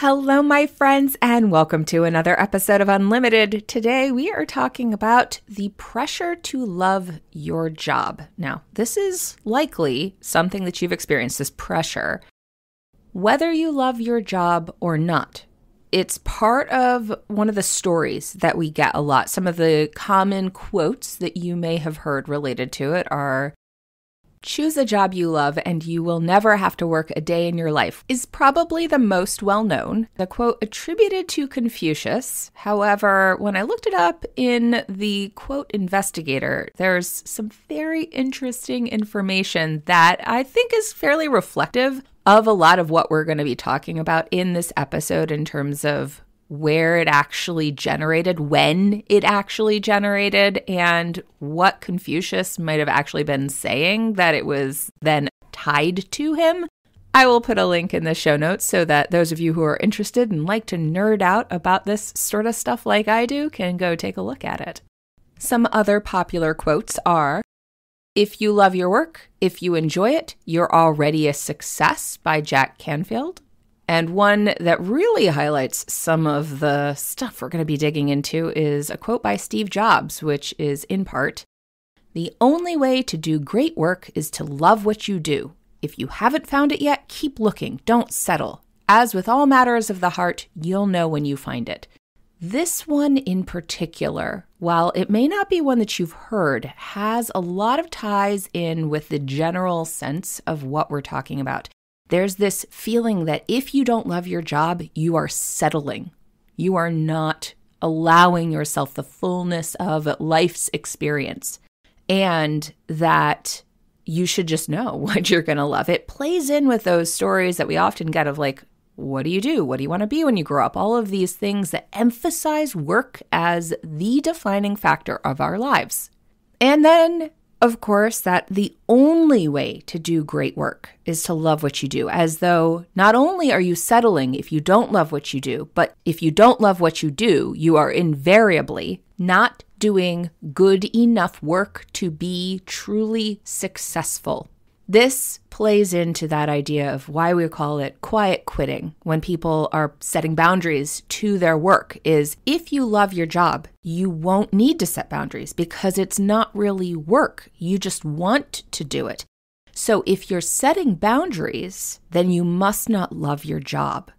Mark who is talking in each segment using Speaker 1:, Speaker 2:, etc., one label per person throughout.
Speaker 1: Hello, my friends, and welcome to another episode of Unlimited. Today, we are talking about the pressure to love your job. Now, this is likely something that you've experienced, this pressure, whether you love your job or not. It's part of one of the stories that we get a lot. Some of the common quotes that you may have heard related to it are, "Choose a job you love and you will never have to work a day in your life," is probably the most well-known. The quote attributed to Confucius. However, when I looked it up in the quote investigator, there's some very interesting information that I think is fairly reflective of a lot of what we're going to be talking about in this episode in terms of where it actually generated, when it actually generated, and what Confucius might have actually been saying that it was then tied to him. I will put a link in the show notes so that those of you who are interested and like to nerd out about this sort of stuff like I do can go take a look at it. Some other popular quotes are, "If you love your work, if you enjoy it, you're already a success," by Jack Canfield. And one that really highlights some of the stuff we're going to be digging into is a quote by Steve Jobs, which is in part, "The only way to do great work is to love what you do. If you haven't found it yet, keep looking, don't settle. As with all matters of the heart, you'll know when you find it." This one in particular, while it may not be one that you've heard, has a lot of ties in with the general sense of what we're talking about. There's this feeling that if you don't love your job, you are settling. You are not allowing yourself the fullness of life's experience. And that you should just know what you're going to love. It plays in with those stories that we often get of like, what do you do? What do you want to be when you grow up? All of these things that emphasize work as the defining factor of our lives. And then, of course, that the only way to do great work is to love what you do, as though not only are you settling if you don't love what you do, but if you don't love what you do, you are invariably not doing good enough work to be truly successful. This plays into that idea of why we call it quiet quitting when people are setting boundaries to their work is if you love your job, you won't need to set boundaries because it's not really work. You just want to do it. So if you're setting boundaries, then you must not love your job.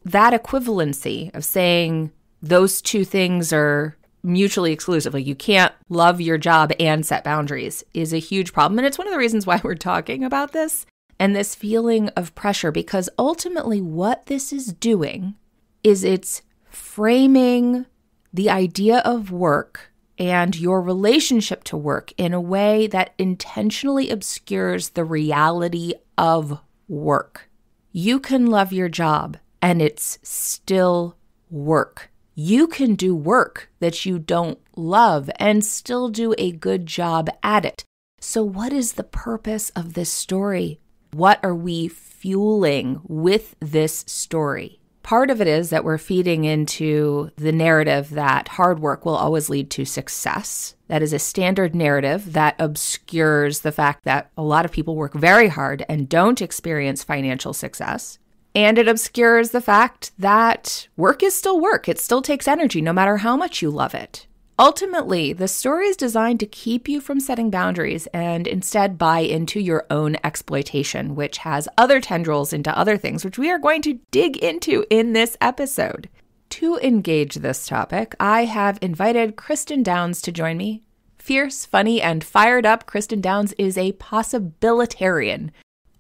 Speaker 1: That equivalency of saying those two things are mutually exclusive, like you can't love your job and set boundaries, is a huge problem. And it's one of the reasons why we're talking about this and this feeling of pressure, because ultimately what this is doing is it's framing the idea of work and your relationship to work in a way that intentionally obscures the reality of work. You can love your job and it's still work. You can do work that you don't love and still do a good job at it. So what is the purpose of this story? What are we fueling with this story? Part of it is that we're feeding into the narrative that hard work will always lead to success. That is a standard narrative that obscures the fact that a lot of people work very hard and don't experience financial success. And it obscures the fact that work is still work. It still takes energy no matter how much you love it. Ultimately, the story is designed to keep you from setting boundaries and instead buy into your own exploitation, which has other tendrils into other things, which we are going to dig into in this episode. To engage this topic, I have invited Cristin Downs to join me. Fierce, funny, and fired up, Cristin Downs is a possibilitarian.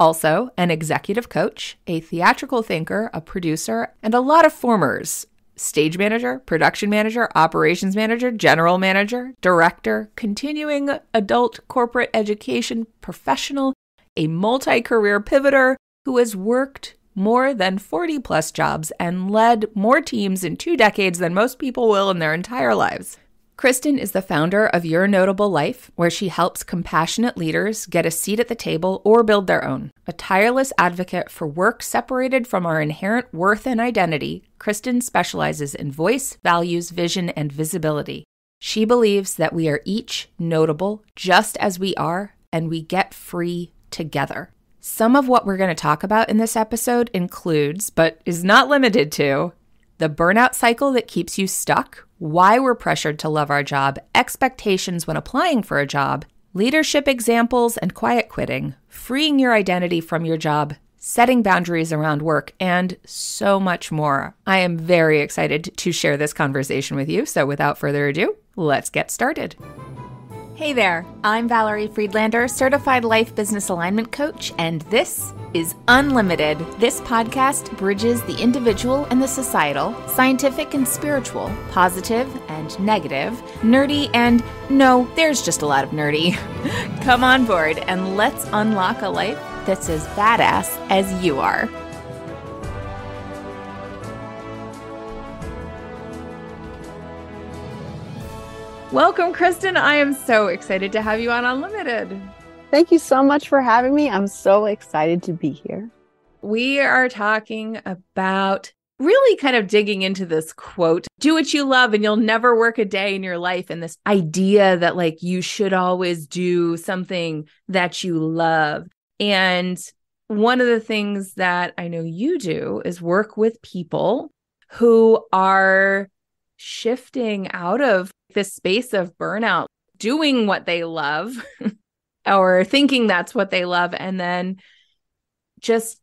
Speaker 1: Also, an executive coach, a theatrical thinker, a producer, and a lot of formers. Stage manager, production manager, operations manager, general manager, director, continuing adult corporate education professional, a multi-career pivoter who has worked more than 40 plus jobs and led more teams in 2 decades than most people will in their entire lives. Cristin is the founder of Your Notable Life, where she helps compassionate leaders get a seat at the table or build their own. A tireless advocate for work separated from our inherent worth and identity, Cristin specializes in voice, values, vision, and visibility. She believes that we are each notable just as we are, and we get free together. Some of what we're going to talk about in this episode includes, but is not limited to, the burnout cycle that keeps you stuck, why we're pressured to love our job, expectations when applying for a job, leadership examples and quiet quitting, freeing your identity from your job, setting boundaries around work, and so much more. I am very excited to share this conversation with you. So without further ado, let's get started. Hey there, I'm Valerie Friedlander, Certified Life Business Alignment Coach, and this is Unlimited. This podcast bridges the individual and the societal, scientific and spiritual, positive and negative, nerdy and no, there's just a lot of nerdy. Come on board and let's unlock a life that's as badass as you are. Welcome, Cristin. I am so excited to have you on Unlimited.
Speaker 2: Thank you so much for having me. I'm so excited to be here.
Speaker 1: We are talking about really kind of digging into this quote, do what you love and you'll never work a day in your life. And this idea that like you should always do something that you love. And one of the things that I know you do is work with people who are shifting out of this space of burnout, doing what they love or thinking that's what they love, and then just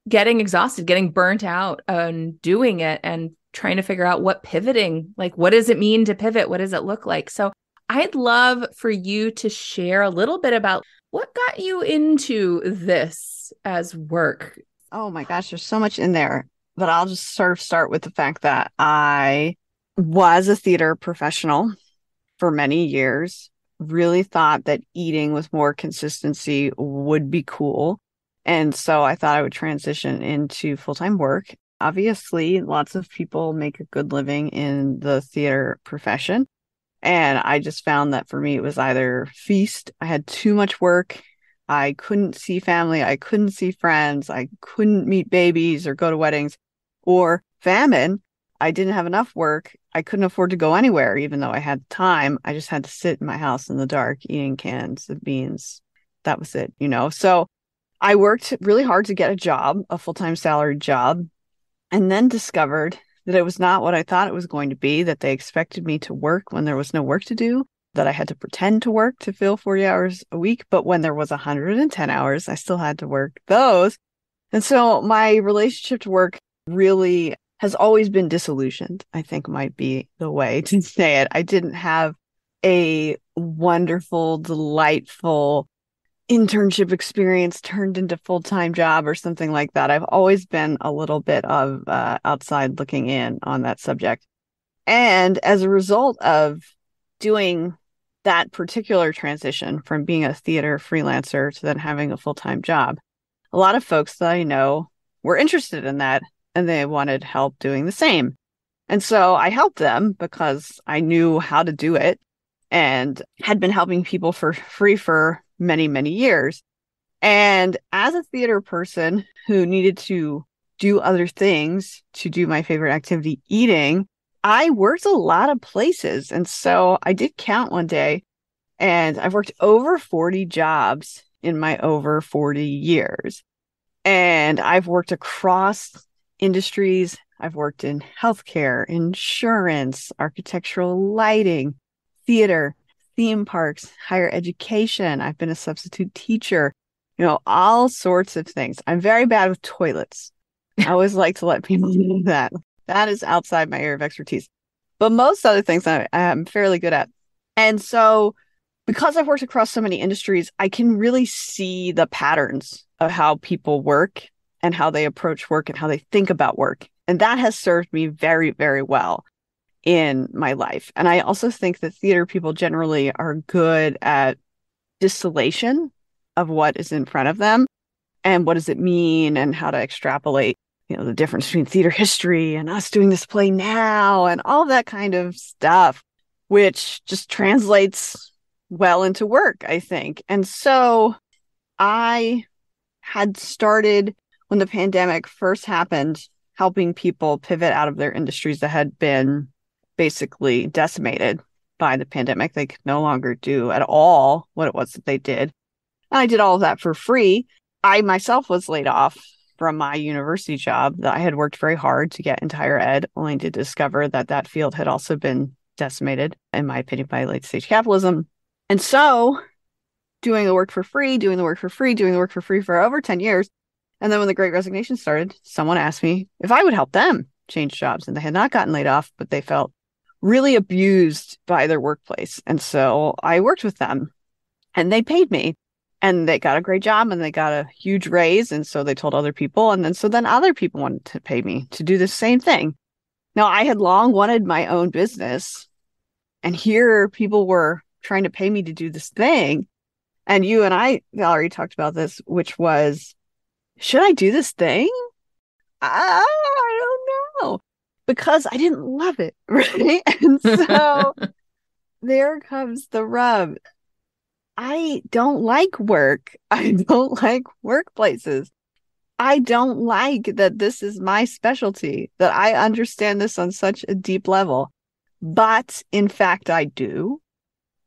Speaker 1: getting exhausted, getting burnt out and doing it and trying to figure out what pivoting, like what does it mean to pivot? What does it look like? So I'd love for you to share a little bit about what got you into this as work.
Speaker 2: Oh my gosh, there's so much in there, but I'll just sort of start with the fact that I was a theater professional for many years, really thought that eating with more consistency would be cool. And so I thought I would transition into full-time work. Obviously, lots of people make a good living in the theater profession. And I just found that for me, it was either feast. I had too much work. I couldn't see family. I couldn't see friends. I couldn't meet babies or go to weddings, or famine. I didn't have enough work. I couldn't afford to go anywhere, even though I had time. I just had to sit in my house in the dark eating cans of beans. That was it, So I worked really hard to get a job, a full-time salaried job, and then discovered that it was not what I thought it was going to be, that they expected me to work when there was no work to do, that I had to pretend to work to fill 40 hours a week. But when there was 110 hours, I still had to work those. And so my relationship to work really has always been disillusioned, I think might be the way to say it. I didn't have a wonderful, delightful internship experience turned into full-time job or something like that. I've always been a little bit of outside looking in on that subject. And as a result of doing that particular transition from being a theater freelancer to then having a full-time job, a lot of folks that I know were interested in that and they wanted help doing the same. And so I helped them because I knew how to do it and had been helping people for free for many, many years. And as a theater person who needed to do other things to do my favorite activity, eating, I worked a lot of places. And so I did count one day, and I've worked over 40 jobs in my over 40 years. And I've worked across industries. I've worked in healthcare, insurance, architectural lighting, theater, theme parks, higher education. I've been a substitute teacher, all sorts of things. I'm very bad with toilets. I always like to let people know that. That is outside my area of expertise. But most other things I'm fairly good at. And so because I've worked across so many industries, I can really see the patterns of how people work and how they approach work and how they think about work. And that has served me very, very well in my life. And I also think that theater people generally are good at distillation of what is in front of them and what does it mean and how to extrapolate, the difference between theater history and us doing this play now and all that kind of stuff, which just translates well into work, I think. And so I had started when the pandemic first happened, helping people pivot out of their industries that had been basically decimated by the pandemic. They could no longer do at all what it was that they did. And I did all of that for free. I myself was laid off from my university job that I had worked very hard to get into higher ed, only to discover that that field had also been decimated, in my opinion, by late stage capitalism. And so doing the work for free, doing the work for free, doing the work for free for over 10 years. And then when the Great Resignation started, someone asked me if I would help them change jobs. And they had not gotten laid off, but they felt really abused by their workplace. And so I worked with them and they paid me and they got a great job and they got a huge raise. And so they told other people. And then other people wanted to pay me to do the same thing. Now, I had long wanted my own business, and here people were trying to pay me to do this thing. And you and I, Valerie, talked about this, which was, should I do this thing? I don't know, because I didn't love it, right? And so there comes the rub. I don't like work. I don't like workplaces. I don't like that this is my specialty, that I understand this on such a deep level. But in fact, I do.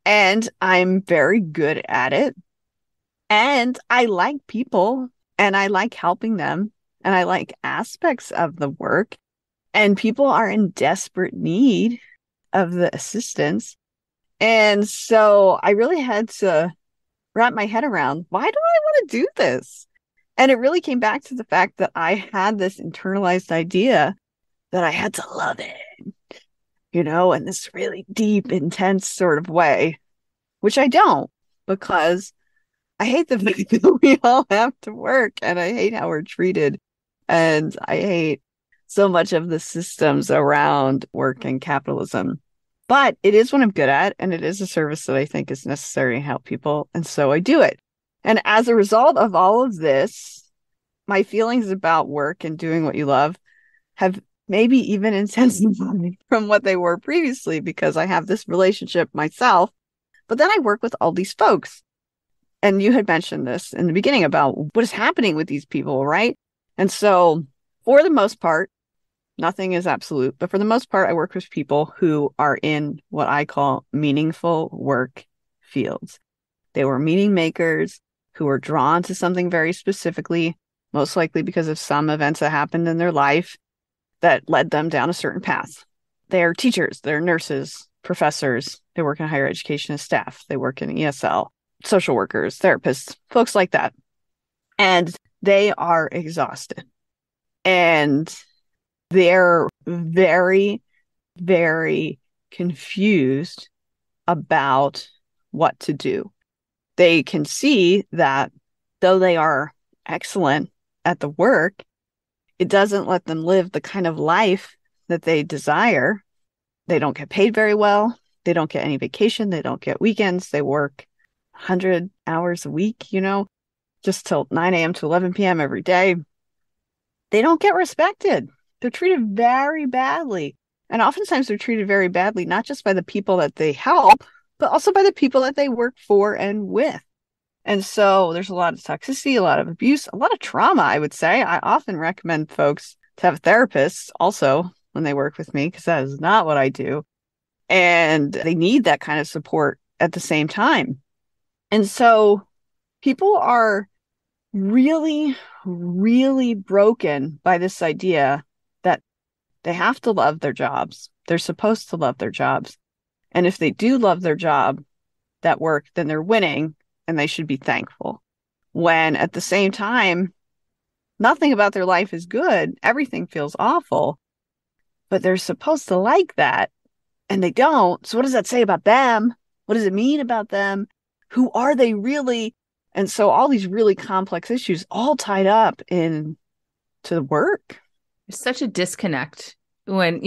Speaker 2: And I'm very good at it. And I like people and I like helping them. And I like aspects of the work. And people are in desperate need of the assistance. And so I really had to wrap my head around, why do I want to do this? And it really came back to the fact that I had this internalized idea that I had to love it, in this really deep, intense sort of way, which I don't, because I hate the fact that we all have to work and I hate how we're treated. And I hate so much of the systems around work and capitalism. But it is what I'm good at, and it is a service that I think is necessary to help people. And so I do it. And as a result of all of this, my feelings about work and doing what you love have maybe even intensified from what they were previously, because I have this relationship myself. But then I work with all these folks. And you had mentioned this in the beginning about what is happening with these people, right? And so for the most part, nothing is absolute, but for the most part, I work with people who are in what I call meaningful work fields. They were meaning makers who were drawn to something very specifically, most likely because of some events that happened in their life that led them down a certain path. They're teachers, they're nurses, professors, they work in higher education as staff, they work in ESL, social workers, therapists, folks like that. And they are exhausted. And they're very, very confused about what to do. They can see that though they are excellent at the work, it doesn't let them live the kind of life that they desire. They don't get paid very well. They don't get any vacation. They don't get weekends. They work 100 hours a week, just till 9 a.m. to 11 p.m. every day. They don't get respected. They're treated very badly. And oftentimes they're treated very badly, not just by the people that they help, but also by the people that they work for and with. And so there's a lot of toxicity, a lot of abuse, a lot of trauma, I would say. I often recommend folks to have therapists also when they work with me, because that is not what I do. And they need that kind of support at the same time. And so people are really, really broken by this idea that they have to love their jobs. They're supposed to love their jobs. And if they do love their job, that work, then they're winning and they should be thankful. When at the same time, nothing about their life is good. Everything feels awful, but they're supposed to like that and they don't. So what does that say about them? What does it mean about them? Who are they really? And so all these really complex issues all tied up in to the work.
Speaker 1: There's such a disconnect when,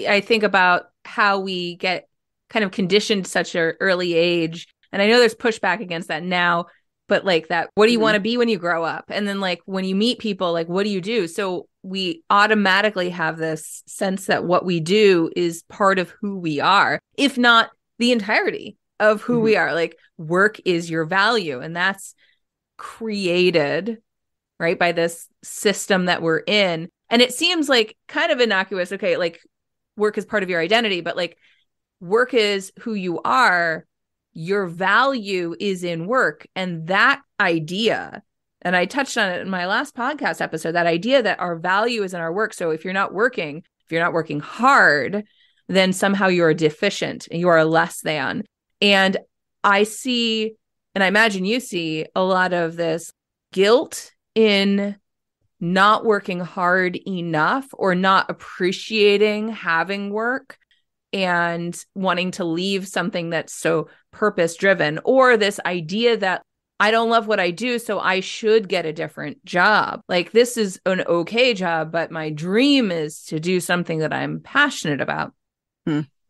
Speaker 1: I think about how we get kind of conditioned such an early age. And I know there's pushback against that now, but like that, what do you want to be when you grow up? And then like when you meet people, like, what do you do? So we automatically have this sense that what we do is part of who we are, if not the entirety of who we are. Like work is your value. And that's created, right, by this system that we're in. And it seems like kind of innocuous. Okay, like work is part of your identity, but like work is who you are. Your value is in work. And that idea, And I touched on it in my last podcast episode, that idea that our value is in our work. So if you're not working hard, then somehow you're deficient, you are less than. And I see, and I imagine you see, a lot of this guilt in not working hard enough or not appreciating having work and wanting to leave something that's so purpose driven, or this idea that I don't love what I do, so I should get a different job. Like, this is an okay job, but my dream is to do something that I'm passionate about.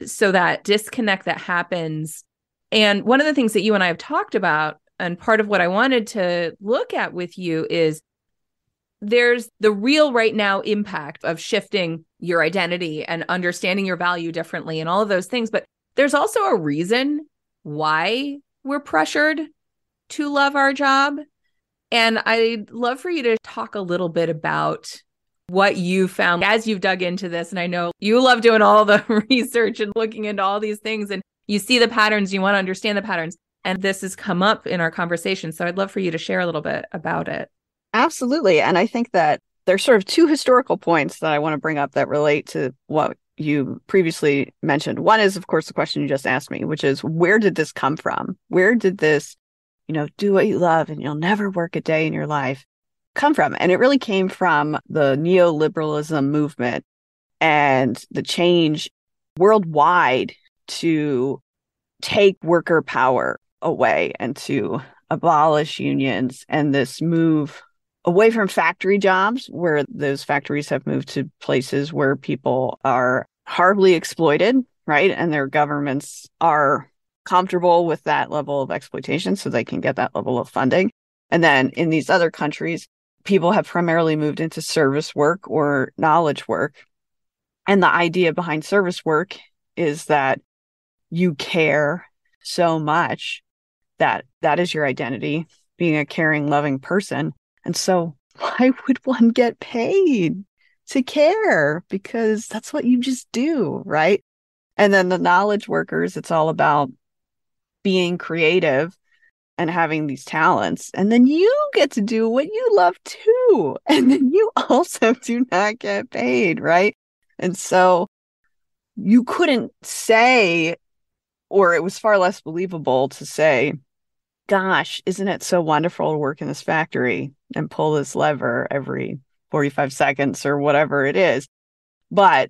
Speaker 1: So that disconnect that happens. And one of the things that you and I have talked about, and part of what I wanted to look at with you, is there's the real right now impact of shifting your identity and understanding your value differently and all of those things. But there's also a reason why we're pressured to love our job. And I'd love for you to talk a little bit about what you found as you've dug into this. And I know you love doing all the research and looking into all these things, and you see the patterns, you want to understand the patterns. And this has come up in our conversation. So I'd love for you to share a little bit about it.
Speaker 2: Absolutely. And I think that there's sort of two historical points that I want to bring up that relate to what you previously mentioned. One is, of course, the question you just asked me, which is, where did this come from? Where did this, do what you love and you'll never work a day in your life come from? And it really came from the neoliberalism movement and the change worldwide to take worker power away and to abolish unions, and this move away from factory jobs, where those factories have moved to places where people are horribly exploited, right? And their governments are comfortable with that level of exploitation so they can get that level of funding. And then in these other countries, people have primarily moved into service work or knowledge work. And the idea behind service work is that you care so much that that is your identity, being a caring, loving person. And so why would one get paid to care? Because that's what you just do, right? And then the knowledge workers, it's all about being creative and having these talents. And then you get to do what you love too. And then you also do not get paid, right? And so you couldn't say, or it was far less believable to say, gosh, isn't it so wonderful to work in this factory and pull this lever every 45 seconds or whatever it is. But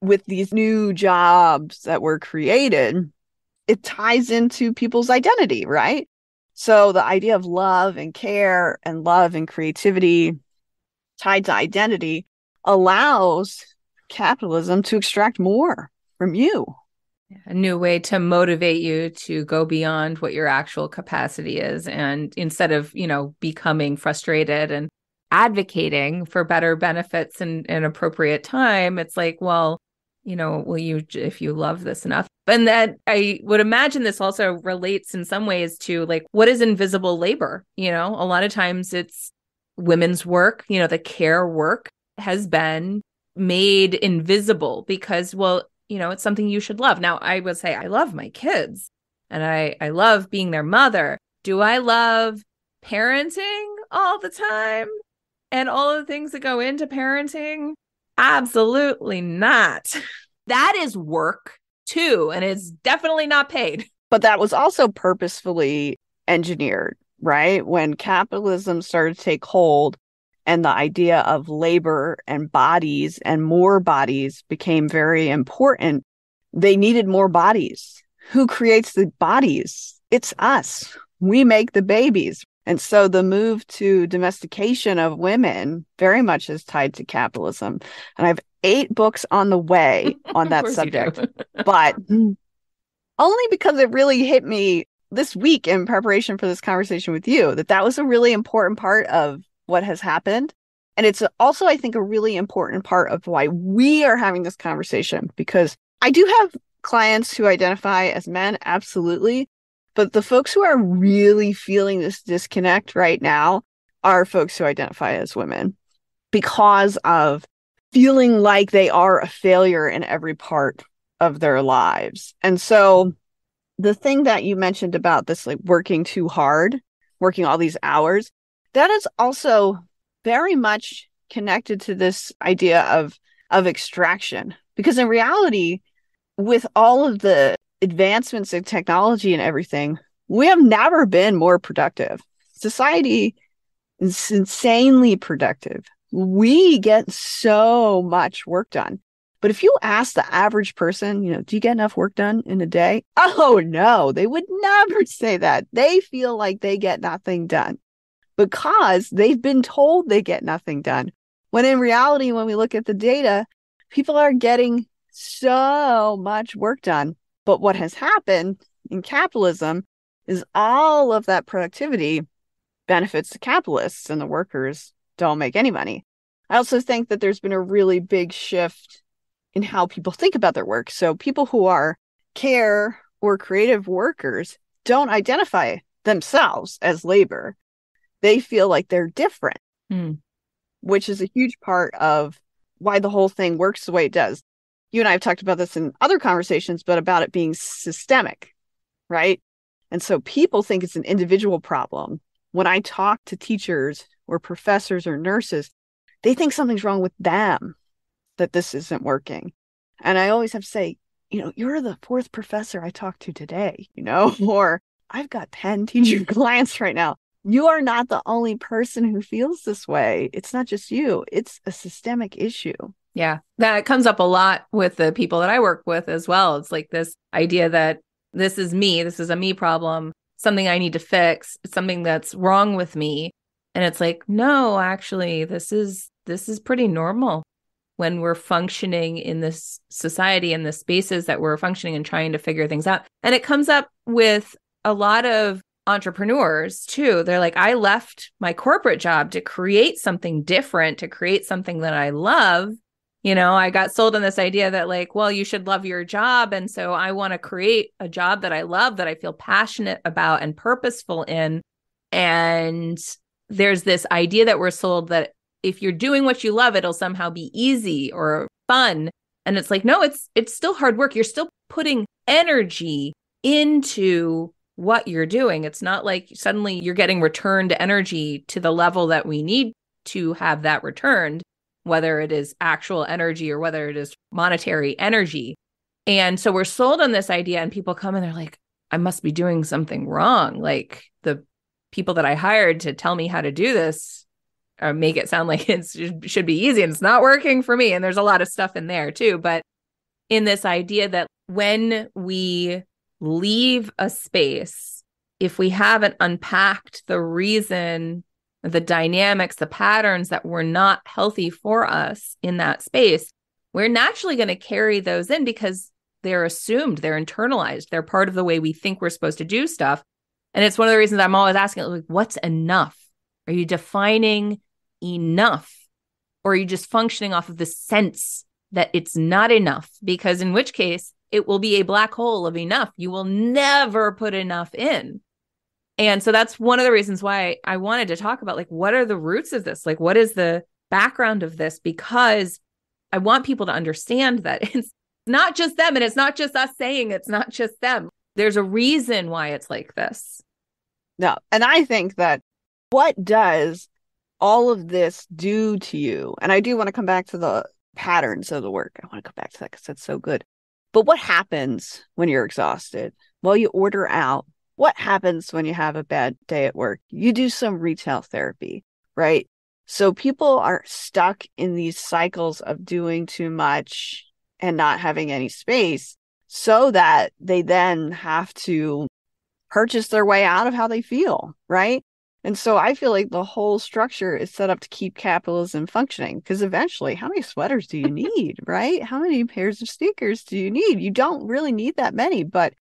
Speaker 2: with these new jobs that were created, it ties into people's identity, right? So the idea of love and care and love and creativity tied to identity allows capitalism to extract more from you.
Speaker 1: A new way to motivate you to go beyond what your actual capacity is. And instead of, becoming frustrated and advocating for better benefits and appropriate time, it's like, well, will you, if you love this enough? And that I would imagine this also relates in some ways to, like, what is invisible labor? A lot of times it's women's work, the care work has been made invisible because, well, it's something you should love. Now, I would say I love my kids and I love being their mother. Do I love parenting all the time and all of the things that go into parenting? Absolutely not. That is work too, and it's definitely not paid.
Speaker 2: But that was also purposefully engineered, right? When capitalism started to take hold and the idea of labor and bodies and more bodies became very important, they needed more bodies. Who creates the bodies? It's us. We make the babies. And so the move to domestication of women very much is tied to capitalism. And I have 8 books on the way on that subject, but only because it really hit me this week in preparation for this conversation with you, that was a really important part of what has happened. And it's also, I think, a really important part of why we are having this conversation, because I do have clients who identify as men, absolutely. But the folks who are really feeling this disconnect right now are folks who identify as women because of feeling like they are a failure in every part of their lives. And so the thing that you mentioned about this, like working too hard, working all these hours, That is also very much connected to this idea of extraction. Because in reality, with all of the advancements in technology and everything, we have never been more productive. Society is insanely productive. We get so much work done. But if you ask the average person, do you get enough work done in a day? Oh, no, they would never say that. They feel like they get nothing done because they've been told they get nothing done. When in reality, when we look at the data, people are getting so much work done. But what has happened in capitalism is all of that productivity benefits the capitalists and the workers don't make any money. I also think that there's been a really big shift in how people think about their work. So people who are care or creative workers don't identify themselves as labor. They feel like they're different, which is a huge part of why the whole thing works the way it does. You and I have talked about this in other conversations, but about it being systemic, right? And so people think it's an individual problem. When I talk to teachers or professors or nurses, they think something's wrong with them, that this isn't working. And I always have to say, you're the fourth professor I talked to today, or I've got 10 teacher clients right now. You are not the only person who feels this way. It's not just you. It's a systemic issue.
Speaker 1: Yeah, that comes up a lot with the people that I work with as well. It's like this idea that this is me. This is a me problem, something I need to fix, something that's wrong with me. And it's like, no, actually, this is pretty normal when we're functioning in this society and the spaces that we're functioning and trying to figure things out. And it comes up with a lot of entrepreneurs too. They're like, I left my corporate job to create something different, to create something that I love. I got sold on this idea that like, well, you should love your job. And so I want to create a job that I love, that I feel passionate about and purposeful in. And there's this idea that we're sold that if you're doing what you love, it'll somehow be easy or fun. And it's like, no, it's still hard work. You're still putting energy into what you're doing. It's not like suddenly you're getting returned energy to the level that we need to have that returned, whether it is actual energy or whether it is monetary energy. And so we're sold on this idea, and people come and they're like, I must be doing something wrong. Like the people that I hired to tell me how to do this make it sound like it should be easy, and it's not working for me. And there's a lot of stuff in there too. But in this idea that when we leave a space, if we haven't unpacked the reason, the dynamics, the patterns that were not healthy for us in that space, we're naturally going to carry those in because they're assumed, they're internalized, they're part of the way we think we're supposed to do stuff. And it's one of the reasons I'm always asking, like, what's enough? Are you defining enough? Or are you just functioning off of the sense that it's not enough? Because in which case, it will be a black hole of enough. You will never put enough in. And so that's one of the reasons why I wanted to talk about, like, what are the roots of this? Like, what is the background of this? Because I want people to understand that it's not just them, and it's not just us saying it's not just them. There's a reason why it's like this.
Speaker 2: No, and I think that what does all of this do to you? And I do want to come back to the patterns of the work. I want to come back to that because that's so good. But what happens when you're exhausted? Well, you order out. What happens when you have a bad day at work? You do some retail therapy, right? So people are stuck in these cycles of doing too much and not having any space, so that they then have to purchase their way out of how they feel, right? And so I feel like the whole structure is set up to keep capitalism functioning, because eventually, how many sweaters do you need, right? How many pairs of sneakers do you need? You don't really need that many, but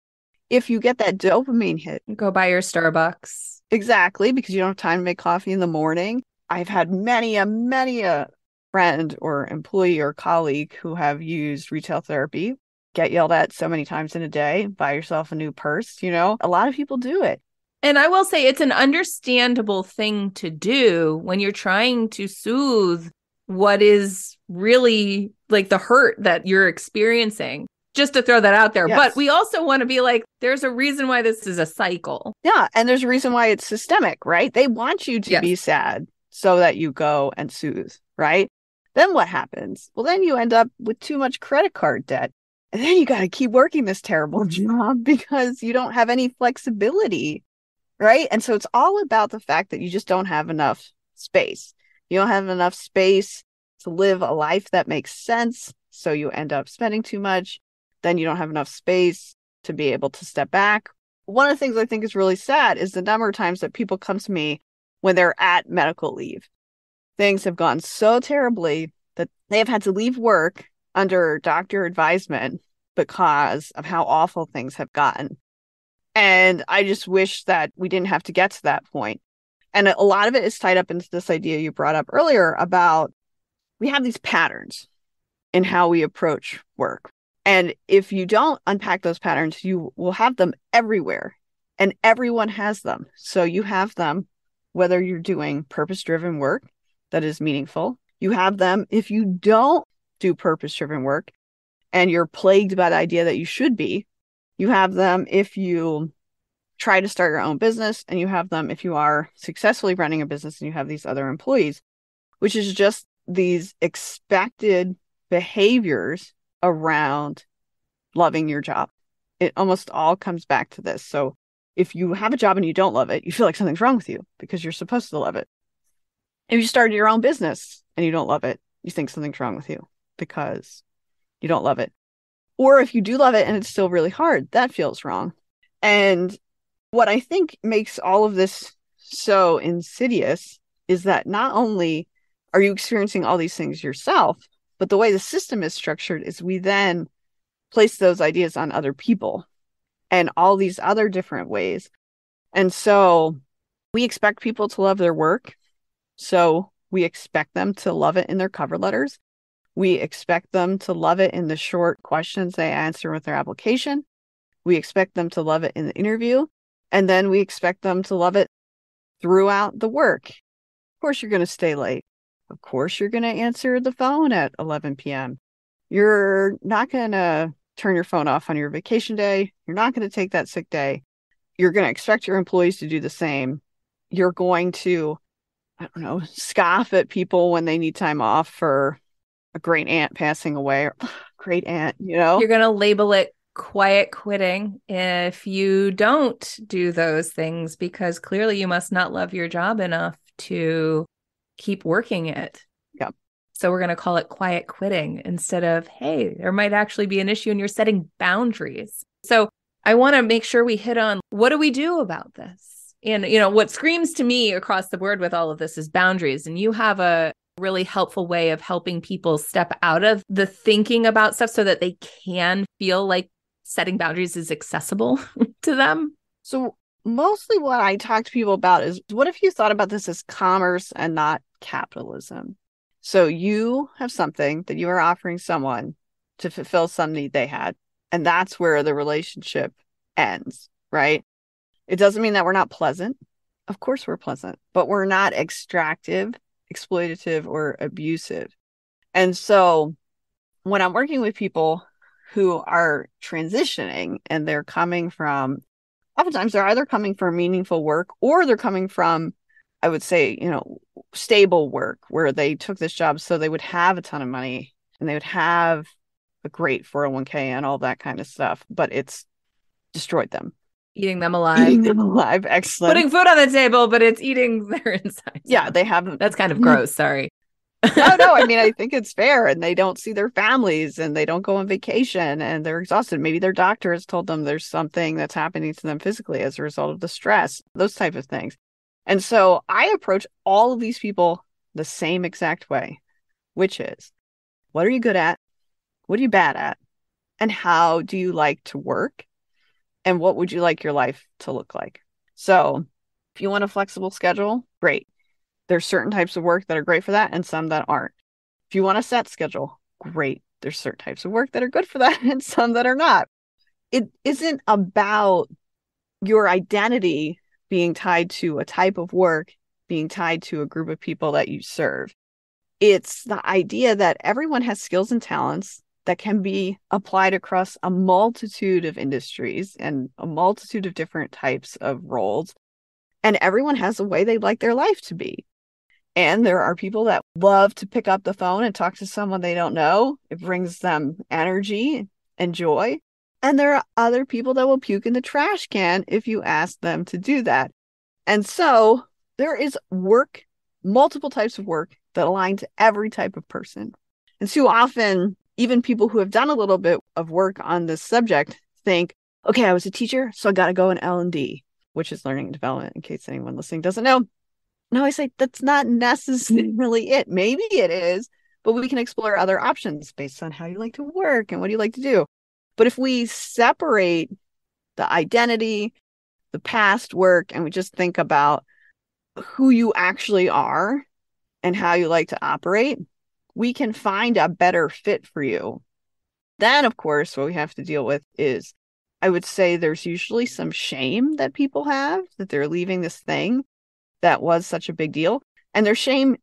Speaker 2: if you get that dopamine hit,
Speaker 1: Go buy your Starbucks.
Speaker 2: exactly, because you don't have time to make coffee in the morning. I've had many a friend or employee or colleague who have used retail therapy, get yelled at so many times in a day, buy yourself a new purse. A lot of people do it.
Speaker 1: And I will say it's an understandable thing to do when you're trying to soothe what is really like the hurt that you're experiencing. just to throw that out there.
Speaker 2: Yes.
Speaker 1: But we also want to be like, there's a reason why this is a cycle.
Speaker 2: Yeah. And there's a reason why it's systemic, right? They want you to be sad so that you go and soothe, right? Then what happens? Well, then you end up with too much credit card debt. And then you got to keep working this terrible job because you don't have any flexibility, right? And so it's all about the fact that you just don't have enough space. You don't have enough space to live a life that makes sense. So you end up spending too much. Then you don't have enough space to be able to step back. One of the things I think is really sad is the number of times that people come to me when they're at medical leave. Things have gone so terribly that they have had to leave work under doctor advisement because of how awful things have gotten. And I just wish that we didn't have to get to that point. And a lot of it is tied up into this idea you brought up earlier about we have these patterns in how we approach work. And if you don't unpack those patterns, you will have them everywhere. And everyone has them. So you have them whether you're doing purpose-driven work that is meaningful. You have them if you don't do purpose-driven work and you're plagued by the idea that you should be. You have them if you try to start your own business, and you have them if you are successfully running a business and you have these other employees, which is just these expected behaviors around loving your job. It almost all comes back to this. So if you have a job and you don't love it, you feel like something's wrong with you because you're supposed to love it. If you started your own business and you don't love it, you think something's wrong with you because you don't love it. Or if you do love it and it's still really hard, that feels wrong. And what I think makes all of this so insidious is that not only are you experiencing all these things yourself, but the way the system is structured is we then place those ideas on other people and all these other different ways. And so we expect people to love their work. So we expect them to love it in their cover letters. We expect them to love it in the short questions they answer with their application. We expect them to love it in the interview. And then we expect them to love it throughout the work. Of course, you're going to stay late. Of course, you're going to answer the phone at 11 p.m. You're not going to turn your phone off on your vacation day. You're not going to take that sick day. You're going to expect your employees to do the same. You're going to, I don't know, scoff at people when they need time off for a great aunt passing away. Or, great aunt, you know?
Speaker 1: You're going to label it quiet quitting if you don't do those things, because clearly you must not love your job enough to keep working it.
Speaker 2: Yep.
Speaker 1: So we're going to call it quiet quitting instead of, hey, there might actually be an issue and you're setting boundaries. So I want to make sure we hit on what do we do about this? And, you know, what screams to me across the board with all of this is boundaries. And you have a really helpful way of helping people step out of the thinking about stuff so that they can feel like setting boundaries is accessible to them.
Speaker 2: So mostly what I talk to people about is, what if you thought about this as commerce and not capitalism? So you have something that you are offering someone to fulfill some need they had. And that's where the relationship ends, right? It doesn't mean that we're not pleasant. Of course we're pleasant, but we're not extractive, exploitative, or abusive. And so when I'm working with people who are transitioning and they're coming from, oftentimes they're either coming from meaningful work or they're coming from, I would say, you know, stable work where they took this job so they would have a ton of money and they would have a great 401k and all that kind of stuff, but it's destroyed them.
Speaker 1: Eating them alive.
Speaker 2: Eating them alive. Excellent.
Speaker 1: Putting food on the table, but it's eating their insides.
Speaker 2: Yeah, they have.
Speaker 1: That's kind of gross. Sorry.
Speaker 2: No, I mean, I think it's fair. And they don't see their families and they don't go on vacation and they're exhausted. Maybe their doctor has told them there's something that's happening to them physically as a result of the stress, those type of things. And so I approach all of these people the same exact way, which is, what are you good at? What are you bad at? And how do you like to work? And what would you like your life to look like? So if you want a flexible schedule, great. There's certain types of work that are great for that and some that aren't. If you want a set schedule, great. There's certain types of work that are good for that and some that are not. It isn't about your identity being tied to a type of work, being tied to a group of people that you serve. It's the idea that everyone has skills and talents that can be applied across a multitude of industries and a multitude of different types of roles. And everyone has a way they'd like their life to be. And there are people that love to pick up the phone and talk to someone they don't know. It brings them energy and joy. And there are other people that will puke in the trash can if you ask them to do that. And so there is work, multiple types of work that align to every type of person. And too often, even people who have done a little bit of work on this subject think, okay, I was a teacher, so I got to go in L&D, which is learning and development, in case anyone listening doesn't know. No, I say that's not necessarily it. Maybe it is, but we can explore other options based on how you like to work and what you like to do. But if we separate the identity, the past work, and we just think about who you actually are and how you like to operate, we can find a better fit for you. Then, of course, what we have to deal with is, I would say there's usually some shame that people have that they're leaving this thing that was such a big deal. And there's shame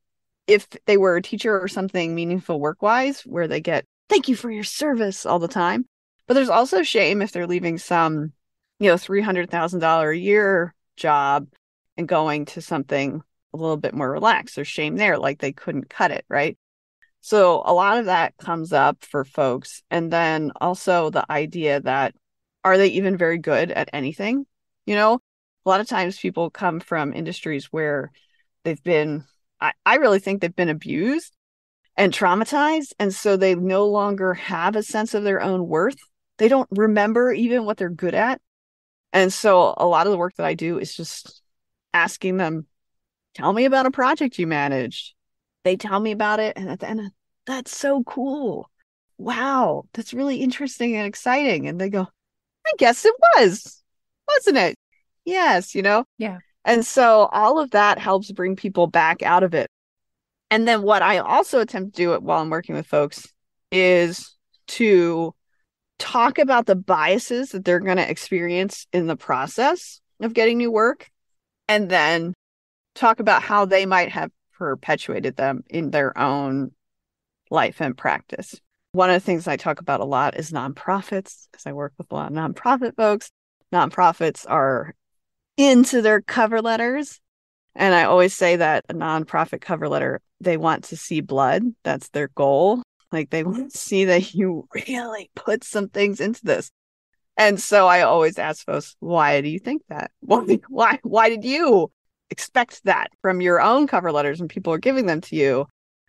Speaker 2: if they were a teacher or something meaningful work-wise, where they get, thank you for your service all the time. But there's also shame if they're leaving some, $300,000 a year job and going to something a little bit more relaxed. There's shame there, like they couldn't cut it, right? So a lot of that comes up for folks. And then also the idea that, are they even very good at anything? A lot of times people come from industries where they've been, I really think they've been abused and traumatized. And so they no longer have a sense of their own worth. They don't remember even what they're good at. And so a lot of the work that I do is just asking them, tell me about a project you managed. They tell me about it. And at the end, that's so cool. Wow, that's really interesting and exciting. And they go, I guess it was, wasn't it? Yes,
Speaker 1: Yeah.
Speaker 2: And so all of that helps bring people back out of it. And then what I also attempt to do while I'm working with folks is to talk about the biases that they're going to experience in the process of getting new work, and then talk about how they might have perpetuated them in their own life and practice. One of the things I talk about a lot is nonprofits, because I work with a lot of nonprofit folks. Nonprofits are into their cover letters. And I always say that a nonprofit cover letter, they want to see blood. That's their goal. Like they want to see that you really put some things into this. And so I always ask folks, why do you think that? Why did you expect that from your own cover letters when people are giving them to you?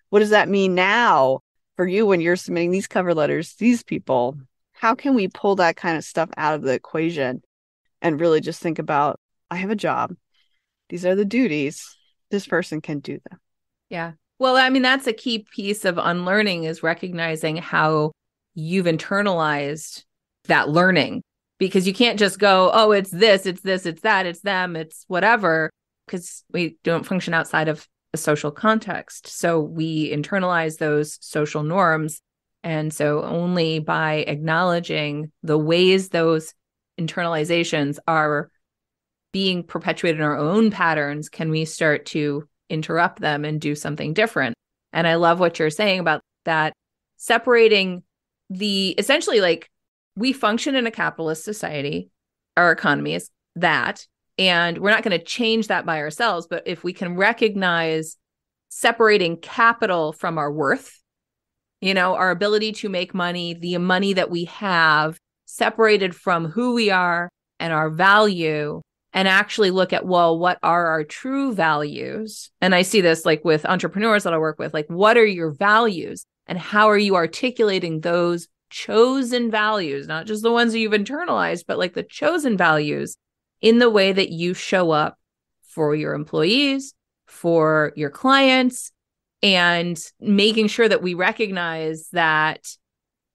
Speaker 2: What does that mean now for you when you're submitting these cover letters to these people? How can we pull that kind of stuff out of the equation and really just think about, I have a job. These are the duties. This person can do them.
Speaker 1: Yeah. Well, I mean, that's a key piece of unlearning, is recognizing how you've internalized that learning, because you can't just go, oh, it's this, it's that, it's them, it's whatever, because we don't function outside of a social context. So we internalize those social norms. And so only by acknowledging the ways those internalizations are being perpetuated in our own patterns can we start to interrupt them and do something different. And I love what you're saying about that, separating the, essentially, like, we function in a capitalist society, our economy is that, and we're not going to change that by ourselves. But if we can recognize separating capital from our worth, our ability to make money, the money that we have, separated from who we are and our value, and actually look at, well, what are our true values? And I see this like with entrepreneurs that I work with, like, what are your values and how are you articulating those chosen values, not just the ones that you've internalized, but like the chosen values in the way that you show up for your employees, for your clients, and making sure that we recognize that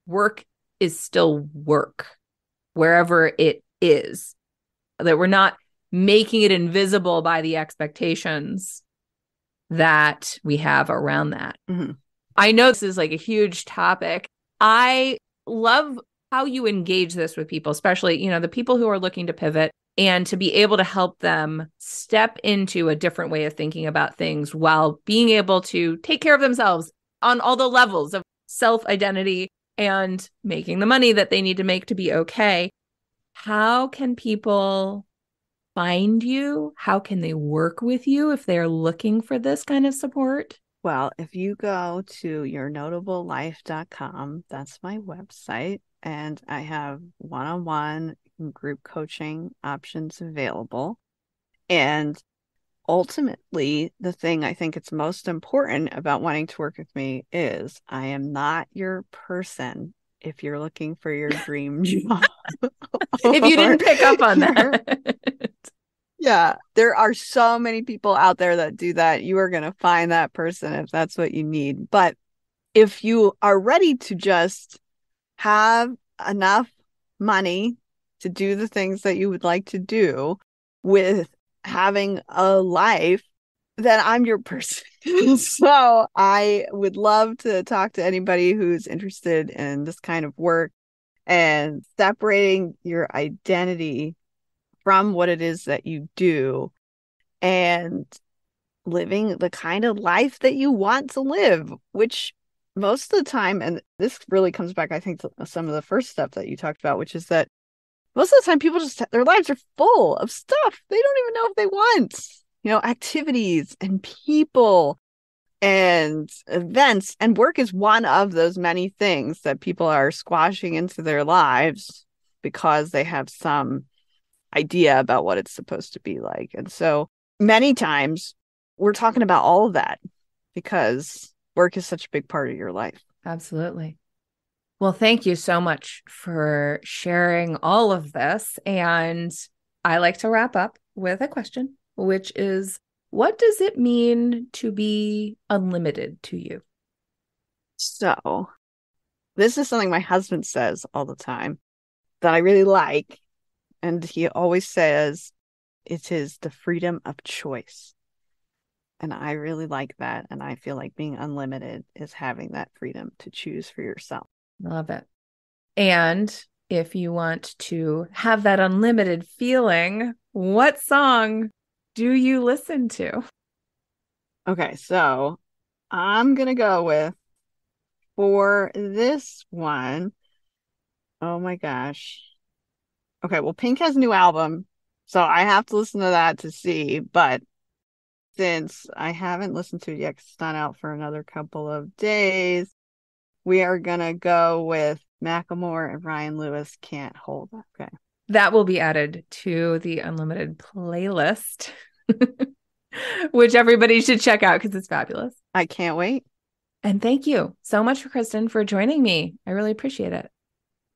Speaker 1: work is still work wherever it is, that we're not making it invisible by the expectations that we have around that.
Speaker 2: Mm-hmm.
Speaker 1: I know this is like a huge topic. I love how you engage this with people, especially, the people who are looking to pivot, and to be able to help them step into a different way of thinking about things while being able to take care of themselves on all the levels of self-identity, and making the money that they need to make to be okay. How can people find you? How can they work with you if they're looking for this kind of support?
Speaker 2: Well, if you go to yournotablelife.com, that's my website, and I have one-on-one group coaching options available. And ultimately, the thing I think it's most important about wanting to work with me is I am not your person if you're looking for your dream job.
Speaker 1: If you didn't pick up on that.
Speaker 2: Yeah, there are so many people out there that do that. You are going to find that person if that's what you need. But if you are ready to just have enough money to do the things that you would like to do with having a life, then I'm your person. So I would love to talk to anybody who's interested in this kind of work and separating your identity from what it is that you do and living the kind of life that you want to live, which most of the time, and this really comes back, I think, to some of the first stuff that you talked about, which is that most of the time people just, their lives are full of stuff they don't even know if they want, activities and people and events, and work is one of those many things that people are squashing into their lives because they have some idea about what it's supposed to be like. And so many times we're talking about all of that because work is such a big part of your life.
Speaker 1: Absolutely. Well, thank you so much for sharing all of this. And I like to wrap up with a question, which is, what does it mean to be unlimited to you?
Speaker 2: So this is something my husband says all the time that I really like. And he always says it is the freedom of choice. And I really like that. And I feel like being unlimited is having that freedom to choose for yourself.
Speaker 1: Love it. And if you want to have that unlimited feeling, what song do you listen to?
Speaker 2: Okay, so I'm going to go with, for this one, oh my gosh. Okay, well, Pink has a new album, so I have to listen to that to see. But since I haven't listened to it yet, 'cause it's not out for another couple of days, we are going to go with Macklemore and Ryan Lewis, Can't Hold It. Okay.
Speaker 1: That will be added to the Unlimited playlist, which everybody should check out because it's fabulous.
Speaker 2: I can't wait.
Speaker 1: And thank you so much, Cristin, for joining me. I really appreciate it.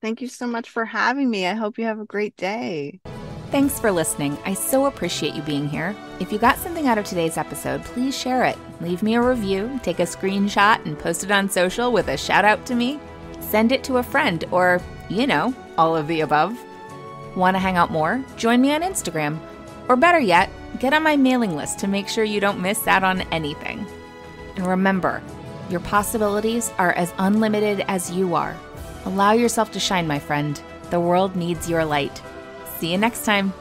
Speaker 2: Thank you so much for having me. I hope you have a great day.
Speaker 1: Thanks for listening. I so appreciate you being here. If you got something out of today's episode, please share it. Leave me a review, take a screenshot, and post it on social with a shout out to me. Send it to a friend or, all of the above. Want to hang out more? Join me on Instagram. Or better yet, get on my mailing list to make sure you don't miss out on anything. And remember, your possibilities are as unlimited as you are. Allow yourself to shine, my friend. The world needs your light. See you next time.